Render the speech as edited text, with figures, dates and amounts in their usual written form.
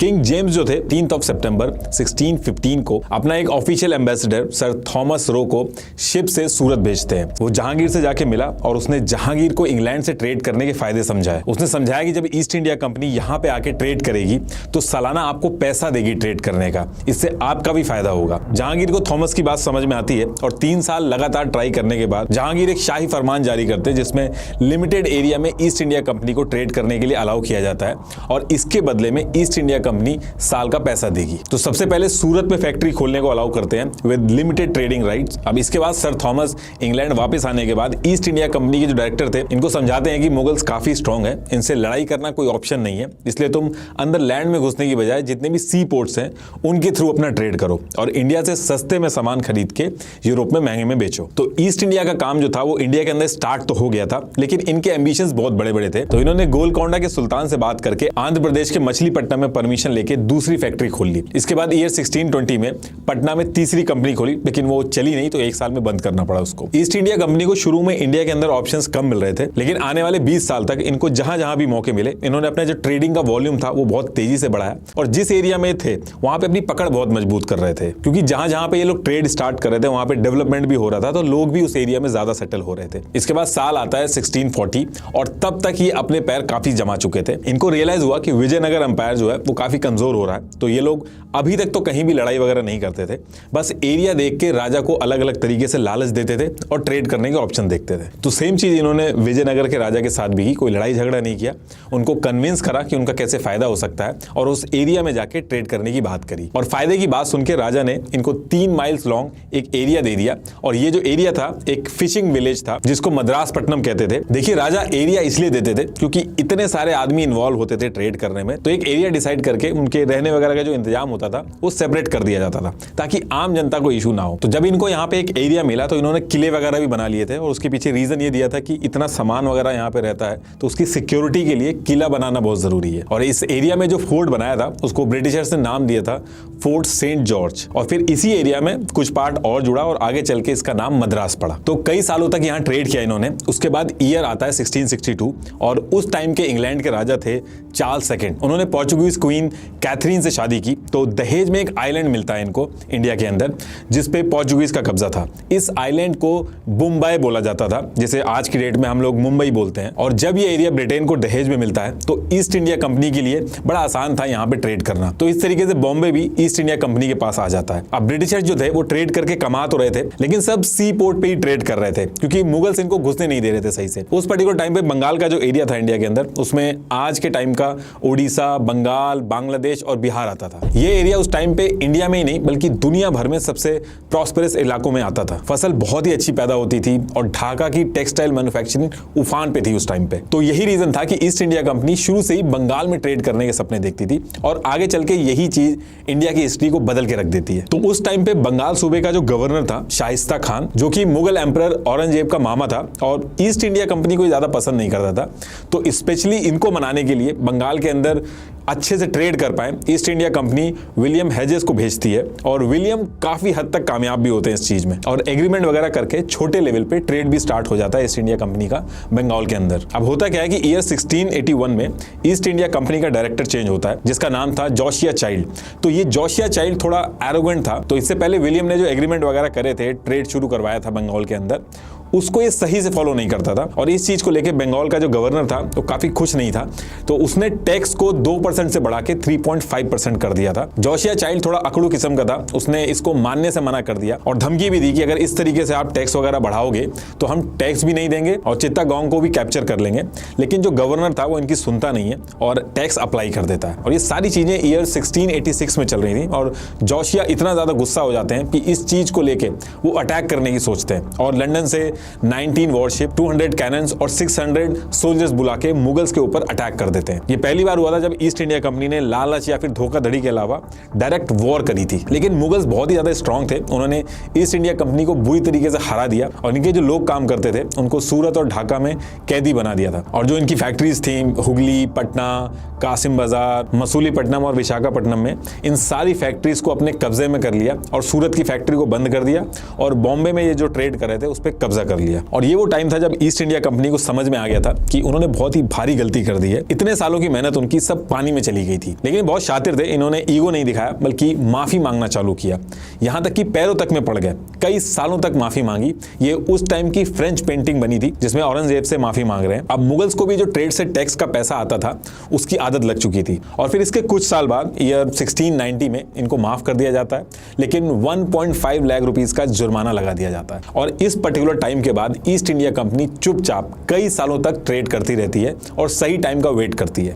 King James जो थे 3 सितंबर 1615 को अपना एक official ambassador sir Thomas Roe को शिप से सूरत भेजते हैं। वो जहांगीर से जाके मिला और उसने जहांगीर को इंग्लैंड से ट्रेड करने के फायदे समझाए। उसने समझाया कि जब ईस्ट इंडिया कंपनी यहाँ पे आके ट्रेड करेगी तो सालाना आपको पैसा देगी ट्रेड करने का, इससे आपका भी फायदा होगा। जहांगीर को थॉमस की बात समझ में आती है और 3 साल लगातार ट्राई करने के बाद जहांगीर एक शाही फरमान जारी करते हैं जिसमें लिमिटेड एरिया में ईस्ट इंडिया कंपनी को ट्रेड करने के लिए अलाउ किया जाता है और इसके बदले में ईस्ट इंडिया कंपनी साल का पैसा देगी। तो सबसे पहले सूरत में फैक्ट्री खोलने को अलाउ करते हैं विद लिमिटेड ट्रेडिंग राइट्स। अब इसके बाद सर थॉमस इंग्लैंड वापस आने के बाद ईस्ट इंडिया कंपनी के जो डायरेक्टर थे इनको समझाते हैं कि मुगल्स काफी स्ट्रांग है, इनसे लड़ाई करना कोई ऑप्शन नहीं है, इसलिए तुम अंदर लैंड में घुसने की बजाय जितने भी सी पोर्ट्स हैं उनके थ्रू अपना ट्रेड करो और इंडिया से सस्ते में सामान खरीद के यूरोप में महंगे में बेचो। तो ईस्ट इंडिया का काम जो था वो इंडिया के अंदर स्टार्ट तो हो गया था, लेकिन इनके एम्बिशंस बहुत बड़े बड़े थे। तो इन्होंने गोलकोंडा के सुल्तान से बात करके आंध्र प्रदेश के मछलीपट्टनम में परमिशन लेके दूसरी फैक्ट्री खोल ली। इसके बाद ईयर 1620 में पटना में तीसरी कंपनी खोली, लेकिन वो चली नहीं तो 1 साल में बंद करना पड़ा उसको। ईस्ट इंडिया कंपनी को शुरू में इंडिया के अंदर ऑप्शंस कम मिल रहे थे, लेकिन आने वाले 20 साल तक इनको जहां जहां भी मौके मिले इन्होंने अपना जो ट्रेडिंग का वॉल्यूम था वो बहुत तेजी से बढ़ाया और जिस एरिया में थे वहां पे अपनी पकड़ बहुत मजबूत कर रहे थे, क्योंकि जहां जहां पे ये लोग ट्रेड स्टार्ट कर रहे थे वहां पे डेवलपमेंट भी हो रहा था, तो लोग भी उस एरिया में ज्यादा सेटल हो रहे थे। इसके बाद साल आता है 1640 और तब तक ये अपने पैर काफी जमा चुके थे। इनको रियलाइज हुआ कि विजयनगर अंपायर जो है वो काफी कमजोर हो रहा है, तो ये लोग अभी तक तो कहीं भी लड़ाई वगैरह नहीं करते थे, बस एरिया देख के राजा को अलग अलग तरीके से लालच देते थे और ट्रेड करने के ऑप्शन देखते थे। तो सेम चीज इन्होंने विजयनगर के राजा के साथ भी की, कोई लड़ाई झगड़ा नहीं किया, उनको कन्विंस करा कि उनका कैसे फायदा हो सकता है और उस एरिया में जाके ट्रेड करने की बात करी। और फायदे की बात सुनकर राजा ने इनको 3 माइल्स लॉन्ग एक एरिया दे दिया और ये जो एरिया था एक फिशिंग विलेज था जिसको मद्रासपट्टनम कहते थे। देखिए राजा एरिया इसलिए देते थे क्योंकि इतने सारे आदमी इन्वॉल्व होते थे ट्रेड करने में, तो एक एरिया डिसाइड करके उनके रहने वगैरह का जो इंतजाम होता था वो सेपरेट कर दिया जाता था ताकि आम जनता को इशू ना हो। तो जब इनको यहाँ पे एक एरिया मिला तो इन्होंने किले वगैरह भी बना लिए थे और उसके पीछे रीजन ये दिया था कि इतना सामान वगैरह यहाँ पे रहता है तो उसकी सिक्योरिटी के लिए किला बनाना बहुत जरूरी है। और इस एरिया में जो फोर्ट बनाया था उसको ब्रिटिशर्स ने नाम दिया था फोर्ट सेंट जॉर्ज और फिर इसी एरिया में कुछ पार्ट और जुड़ा और आगे चल के इसका नाम मद्रास पड़ा। तो कई सालों तक यहाँ ट्रेड किया इन्होंने। उसके बाद ईयर आता है 1662 और उस टाइम के इंग्लैंड के राजा थे चार्ल्स सेकंड। उन्होंने पोर्चुगीज क्वीन कैथरीन से शादी की, तो दहेज में एक आइलैंड मिलता है इनको इंडिया के अंदर जिसपे पोर्चुगीज का कब्जा था। इस आइलैंड को बुम्बई बोला जाता था, जिसे आज की डेट में हम लोग मुंबई बोलते हैं। और जब ये एरिया ब्रिटेन को दहेज में मिलता है तो ईस्ट इंडिया कंपनी के लिए बड़ा आसान था यहाँ पे ट्रेड करना, तो इस तरीके से बॉम्बे भी ईस्ट इंडिया कंपनी के पास आ जाता है। अब ब्रिटिशर्स जो थे वो ट्रेड करके कमा तो रहे थे, लेकिन सब सी पोर्ट पे ही ट्रेड कर रहे थे क्योंकि मुगल्स इनको घुसने नहीं दे रहे थे सही से। उस पर्टिकुलर टाइम पे बंगाल का जो एरिया था इंडिया के अंदर उसमें आज के टाइम का उड़ीसा, बंगाल, बांग्लादेश और बिहार आता था। ये एरिया उस टाइम पे इंडिया में ही नहीं बल्कि दुनिया भर में सबसे प्रॉस्पेरस इलाकों में आता था। फसल बहुत ही अच्छी पैदा होती थी और ढाका की टेक्सटाइल मैन्युफैक्चरिंग उफान पे थी उस टाइम पे। तो यही रीजन था कि ईस्ट इंडिया कंपनी शुरू से ही बंगाल में ट्रेड करने के सपने देखती थी और आगे चल के यही चीज इंडिया की हिस्ट्री को बदल के रख देती है। तो उस टाइम पे बंगाल सूबे का जो गवर्नर था शाइस्ता खान, जो कि मुगल एम्परर औरंगजेब का मामा था और ईस्ट इंडिया कंपनी को ज्यादा पसंद नहीं करता था, तो स्पेशली इनको मनाने के लिए बंगाल के अंदर अच्छे से ट्रेड कर पाए east India company William hedges को भेजती है और विलियम काफी हद तक कामयाब भी होते हैं इस चीज में और एग्रीमेंट वगैरह करके छोटे लेवल पे ट्रेड भी स्टार्ट हो जाता है ईस्ट इंडिया कंपनी का बंगाल के अंदर। अब होता क्या है कि ईयर 1681 में ईस्ट इंडिया कंपनी का डायरेक्टर चेंज होता है जिसका नाम था जोशिया चाइल्ड। तो ये जोशिया चाइल्ड थोड़ा एरोगेंट था, तो इससे पहले विलियम ने जो एग्रीमेंट वगैरह करे थे, ट्रेड शुरू करवाया था बंगाल के अंदर, उसको ये सही से फॉलो नहीं करता था और इस चीज को लेके बंगाल का जो गवर्नर था वो काफी खुश नहीं था, तो उसने टैक्स को 2% से बढ़ा के 3.5% कर दिया था। जोशिया चाइल्ड थोड़ा अकड़ू किस्म का था, उसने इसको मानने से मना कर दिया और धमकी भी दी कि अगर इस तरीके से आप टैक्स वगैरह बढ़ाओगे तो हम टैक्स भी नहीं देंगे और चित्तागोंग को भी कैप्चर कर लेंगे। लेकिन जो गवर्नर था वो इनकी सुनता नहीं है और टैक्स अप्लाई कर देता है और ये सारी चीजें ईयर 1686 में चल रही थी और जोशिया इतना ज्यादा गुस्सा हो जाते हैं कि इस चीज को लेके वो अटैक करने की सोचते हैं और लंदन से 19 वॉरशिप, 200 कैनन्स और 600 सोल्जर्स बुला के मुगल्स के ऊपर अटैक कर देते हैं। ये पहली बार हुआ था जब ईस्ट इंडिया कंपनी ने लालच या फिर धोखाधड़ी के अलावा डायरेक्ट वॉर करी थी। लेकिन मुगल्स बहुत ही ज्यादा स्ट्रांग थे, उन्होंने ईस्ट इंडिया कंपनी को बुरी तरीके से हरा दिया और इनके जो लोग काम करते थे उनको सूरत और ढाका में कैदी बना दिया था और जो इनकी फैक्ट्रीज थी हुगली, पटना, कासिम बाजार, मसूलीपट्टनम और विशाखापट्टनम में, इन सारी फैक्ट्रीज को अपने कब्जे में कर लिया और सूरत की फैक्ट्री को बंद कर दिया और बॉम्बे में ये जो ट्रेड कर रहे थे उस पर कब्जा कर लिया। और ये वो टाइम था जब ईस्ट इंडिया कंपनी को समझ में आ गया था कि उन्होंने बहुत ही भारी गलती कर दी है। इतने सालों की मेहनत उनकी सब पानी में चली गई थी। लेकिन बहुत शातिर थे, इन्होंने ईगो नहीं दिखाया बल्कि माफी मांगना चालू किया, यहां तक कि पैरों तक में पड़ गए। कई सालों तक माफी मांगी। ये उस टाइम की फ्रेंच पेंटिंग बनी थी जिसमें औरंगजेब से माफी मांग रहे हैं। अब मुगल्स को भी जो ट्रेड से टैक्स का पैसा आता था उसकी आदत लग चुकी थी। और फिर इसके कुछ साल बाद ईयर 1690 में इनको माफ कर दिया जाता है, लेकिन 1.5 लाख रुपीस का जुर्माना लगा दिया जाता है। और इस पर्टिकुलर टाइम के बाद ईस्ट इंडिया कंपनी चुपचाप कई सालों तक ट्रेड करती रहती है और सही टाइम का वेट करती है।